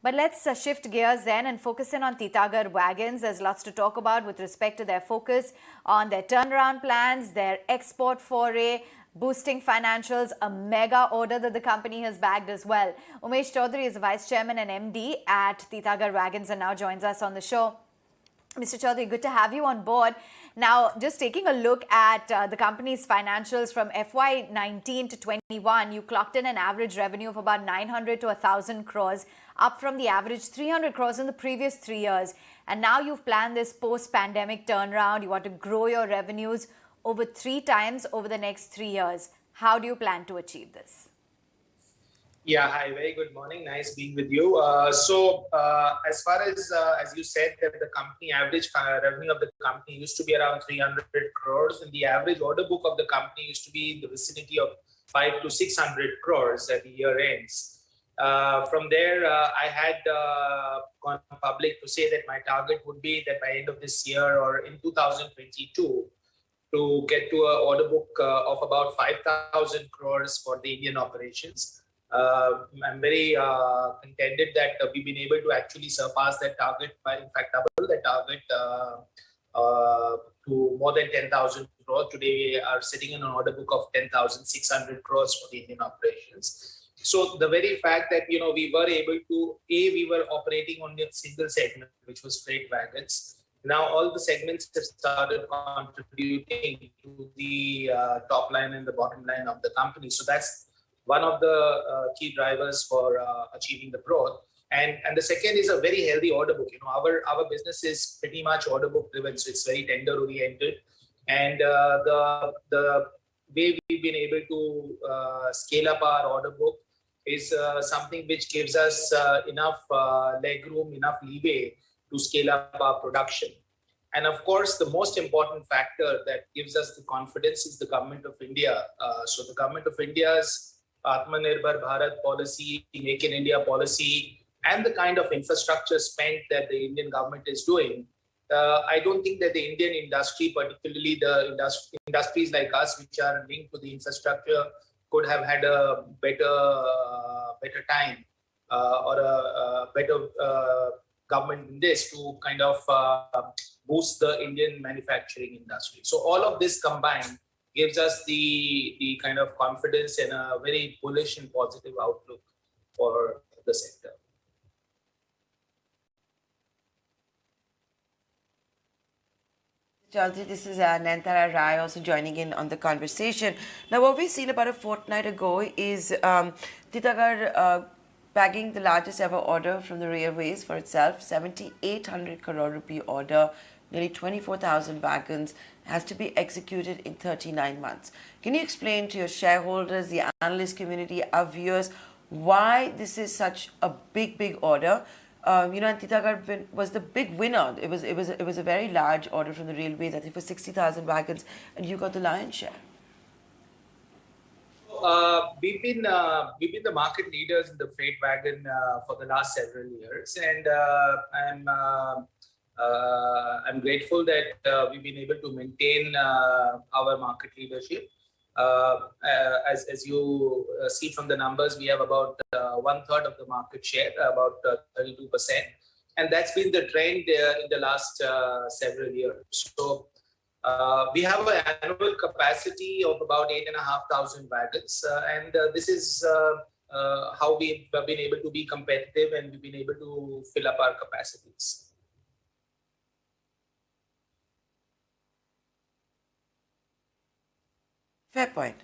But let's shift gears then and focus in on Titagarh Wagons. There's lots to talk about with respect to their focus on their turnaround plans, their export foray, boosting financials, a mega order that the company has bagged as well. Umesh Chowdhary is the Vice Chairman and MD at Titagarh Wagons and now joins us on the show. Mr. Chowdhury, good to have you on board. Now, just taking a look at the company's financials from FY19 to 21, you clocked in an average revenue of about 900 to 1,000 crores, up from the average 300 crores in the previous 3 years. And now you've planned this post-pandemic turnaround. You want to grow your revenues over 3 times over the next 3 years. How do you plan to achieve this? Yeah, hi, very good morning. Nice being with you. As far as you said, that the company average revenue of the company used to be around 300 crores, and the average order book of the company used to be in the vicinity of 5 to 600 crores at the year ends. From there, I had gone public to say that my target would be that by end of this year or in 2022, to get to an order book of about 5,000 crores for the Indian operations. I'm very contented that we've been able to actually surpass that target by, in fact, double that target to more than 10,000 crores. Today, we are sitting in an order book of 10,600 crores for the Indian operations. So the very fact that, we were able to, we were operating on a single segment, which was freight wagons. Now all the segments have started contributing to the top line and the bottom line of the company. So that's one of the key drivers for achieving the growth. And the second is a very healthy order book. Our business is pretty much order book driven, so it's very tender oriented. And the way we've been able to scale up our order book is something which gives us enough leg room, enough leeway to scale up our production. And of course, the most important factor that gives us the confidence is the government of India. So the government of India's Atmanirbhar Bharat policy, Make in India policy, and the kind of infrastructure spent that the Indian government is doing, I don't think that the Indian industry, particularly the industries like us, which are linked to the infrastructure, could have had a better time or a better government in this to kind of boost the Indian manufacturing industry. So all of this combined gives us the kind of confidence and a very bullish and positive outlook for the sector. Chowdhury, this is Nantara Rai also joining in on the conversation. Now, what we've seen about a fortnight ago is Titagarh bagging the largest ever order from the railways for itself, 7,800 crore rupee order, nearly 24,000 wagons, has to be executed in 39 months. Can you explain to your shareholders, the analyst community, our viewers, why this is such a big order? And Titagarh was the big winner. It was a very large order from the railways, I think for 60,000 wagons, and you got the lion's share. We've been the market leaders in the freight wagon for the last several years, and I'm grateful that we've been able to maintain our market leadership. As you see from the numbers, we have about 1/3 of the market share, about 32%, and that's been the trend in the last several years. So we have an annual capacity of about 8,500 wagons, and this is how we've been able to be competitive, and we've been able to fill up our capacities. Fair point.